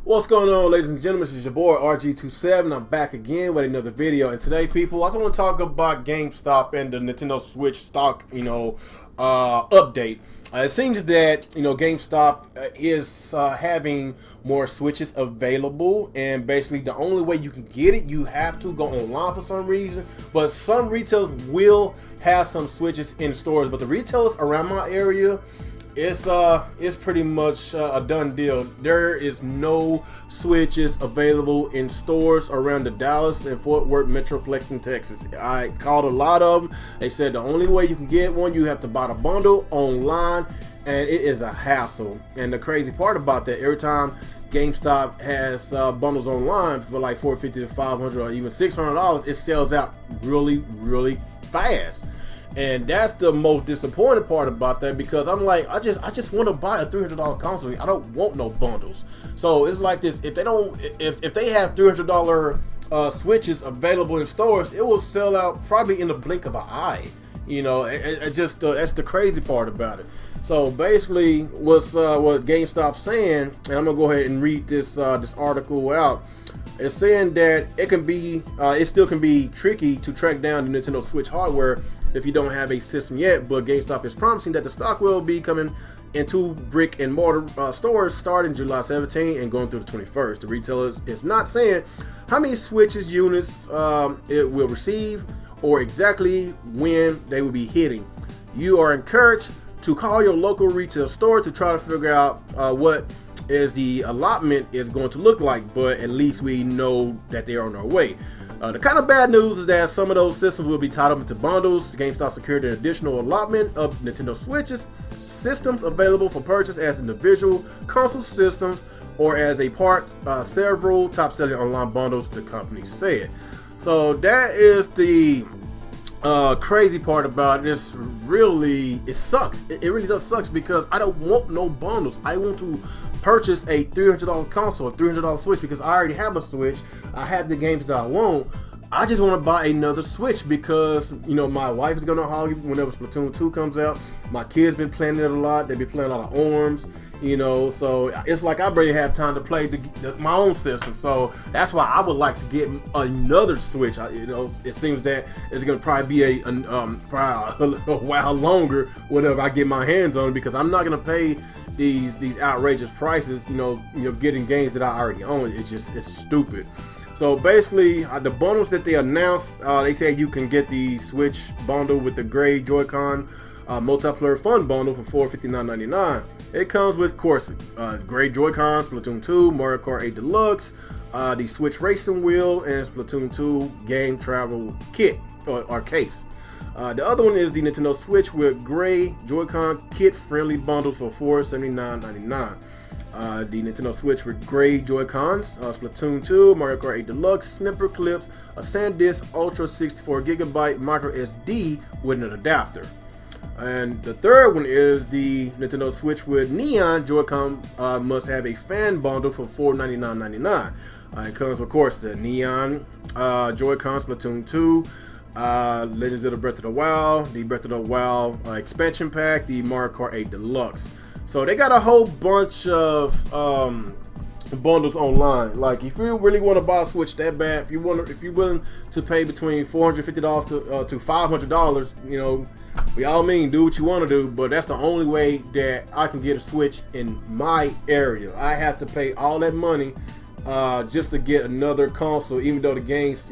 What's going on, ladies and gentlemen? This is your boy RG27. I'm back again with another video, and today, people, I just want to talk about GameStop and the Nintendo Switch stock, update. It seems that GameStop is having more Switches available, and basically the only way you can get it, you have to go online for some reason. But some retailers will have some Switches in stores, but the retailers around my area, it's pretty much a done deal. There is no Switches available in stores around the Dallas and Fort Worth Metroplex in Texas. I called a lot of them. They said the only way you can get one, you have to buy the bundle online, and it is a hassle. And the crazy part about that, every time GameStop has bundles online for like $450 to $500 or even $600, it sells out really fast. And that's the most disappointing part about that, because I'm like, I just want to buy a $300 console. I don't want no bundles. So it's like this: if they have $300 Switches available in stores, it will sell out probably in the blink of an eye. That's the crazy part about it. So basically, what GameStop's saying, and I'm gonna go ahead and read this article out. It's saying that it still can be tricky to track down the Nintendo Switch hardware if you don't have a system yet, but GameStop is promising that the stock will be coming into brick and mortar stores starting July 17 and going through the 21st. The retailer is not saying how many Switches units it will receive or exactly when they will be hitting. You are encouraged to call your local retail store to try to figure out what is the allotment is going to look like, but at least we know that they are on their way. The kind of bad news is that some of those systems will be tied up into bundles. GameStop secured an additional allotment of Nintendo Switches systems available for purchase as individual console systems or as a part several top-selling online bundles, the company said. So that is the crazy part about this. It sucks. It really does sucks, because I don't want no bundles. I want to purchase a $300 console, a $300 Switch, because I already have a Switch. I have the games that I want. I just want to buy another Switch because my wife is gonna hog it whenever Splatoon 2 comes out. My kids been playing it a lot. They been playing a lot of ARMS. So it's like I barely have time to play my own system. So that's why I would like to get another Switch. It seems that it's gonna probably be probably a while longer whenever I get my hands on it, because I'm not gonna pay these outrageous prices. Getting games that I already own. It's stupid. So basically, the bundles that they announced, they say you can get the Switch bundle with the gray Joy-Con multiplayer fun bundle for $459.99. It comes with, of course, gray Joy-Con, Splatoon 2, Mario Kart 8 Deluxe, the Switch Racing Wheel, and Splatoon 2 Game Travel Kit or case. The other one is the Nintendo Switch with gray Joy-Con kit-friendly bundle for $479.99. The Nintendo Switch with gray Joy-Cons, Splatoon 2, Mario Kart 8 Deluxe, snipper clips, a SanDisk Ultra 64GB micro SD with an adapter. And the third one is the Nintendo Switch with Neon Joy-Con must have a fan bundle for $499.99. It comes, of course, the Neon Joy-Con, Splatoon 2, Legends of the Breath of the Wild, the Breath of the Wild expansion pack, the Mario Kart 8 Deluxe. So they got a whole bunch of bundles online. Like, if you really want to buy a Switch that bad, if you're willing to pay between $450 to $500, by all means, do what you want to do. But that's the only way that I can get a Switch in my area. I have to pay all that money just to get another console, even though the games,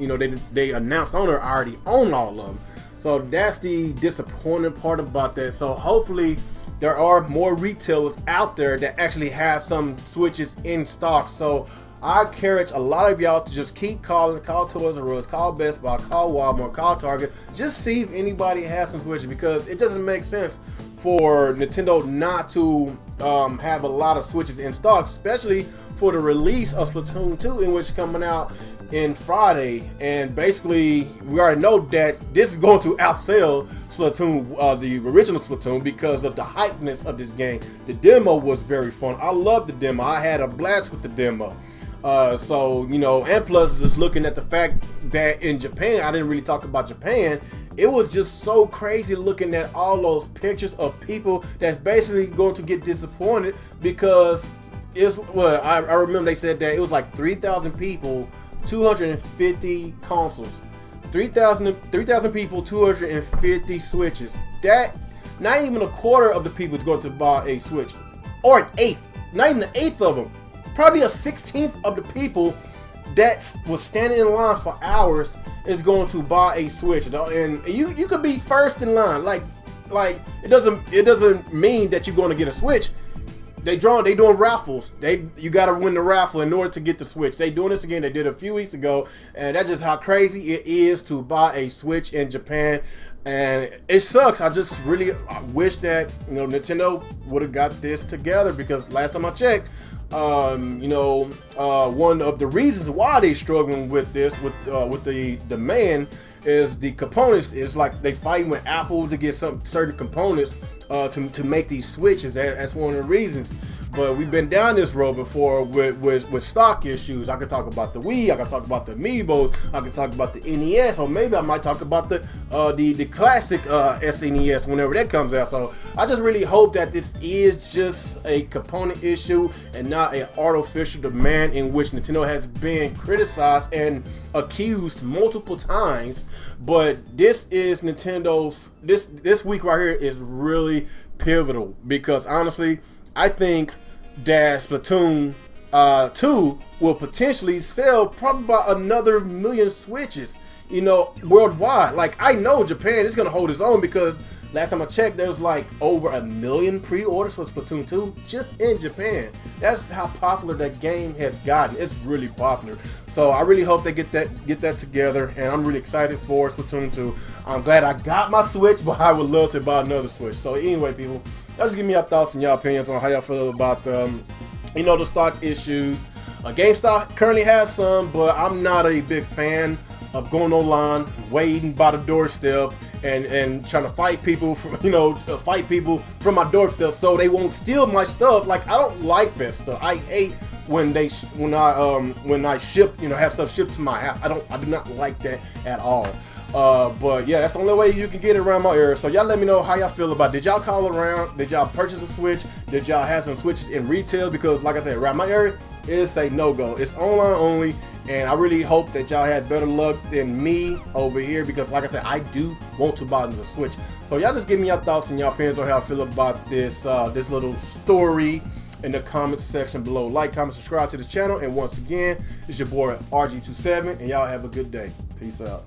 they announced on there, I already own all of them. So that's the disappointing part about that. So hopefully there are more retailers out there that actually have some Switches in stock. So I encourage a lot of y'all to just keep calling. Call Toys R Us, call Best Buy, call Walmart, call Target. Just see if anybody has some Switches, because it doesn't make sense for Nintendo not to have a lot of Switches in stock, especially for the release of Splatoon 2, in which coming out in Friday. And basically, we already know that this is going to outsell Splatoon, the original Splatoon, because of the hypeness of this game. The demo was very fun. I loved the demo. I had a blast with the demo. And plus, just looking at the fact that in Japan, I didn't really talk about Japan, it was just so crazy looking at all those pictures of people that's basically going to get disappointed because it's, well, I remember they said that it was like 3,000 people, 250 consoles. 3,000 people, 250 Switches. That, not even a quarter of the people is going to buy a Switch. Or an eighth. Not even an eighth of them. Probably a 16th of the people that was standing in line for hours is going to buy a Switch. And you could be first in line. Like it doesn't mean that you're going to get a Switch. They doing raffles. You gotta win the raffle in order to get the Switch. They doing this again. They did it a few weeks ago, and that's just how crazy it is to buy a Switch in Japan. And it sucks. I just really wish that Nintendo would have got this together, because last time I checked, one of the reasons why they struggling with this with the demand is the components. It's like they fighting with Apple to get some certain components to make these Switches. That's one of the reasons. But we've been down this road before with stock issues. I could talk about the Wii, I could talk about the Amiibos, I could talk about the NES, or maybe I might talk about the classic SNES whenever that comes out. So I just really hope that this is just a component issue and not an artificial demand, in which Nintendo has been criticized and accused multiple times. But this is Nintendo's, this week right here is really pivotal, because honestly, I think that Splatoon 2 will potentially sell probably about another 1 million Switches, worldwide. Like, I know Japan is going to hold its own, because last time I checked, there was like over 1 million pre-orders for Splatoon 2 just in Japan. That's how popular that game has gotten. It's really popular. So I really hope they get that together, and I'm really excited for Splatoon 2. I'm glad I got my Switch, but I would love to buy another Switch. So anyway, people, just give me your thoughts and your opinions on how y'all feel about the stock issues. GameStop currently has some, but I'm not a big fan of going online, waiting by the doorstep, and trying to fight people from from my doorstep so they won't steal my stuff. Like, I don't like that stuff. I hate when I ship, have stuff shipped to my house. I do not like that at all. But yeah, that's the only way you can get it around my area. So y'all let me know how y'all feel about it. Did y'all call around? Did y'all purchase a Switch? Did y'all have some Switches in retail? Because like I said, around my area, it's a no-go. It's online only, and I really hope that y'all had better luck than me over here, because like I said, I do want to buy the Switch. So y'all just give me your thoughts and your opinions on how I feel about this this little story in the comments section below. Like, comment, subscribe to this channel, and once again, it's your boy RG27, and y'all have a good day. Peace out.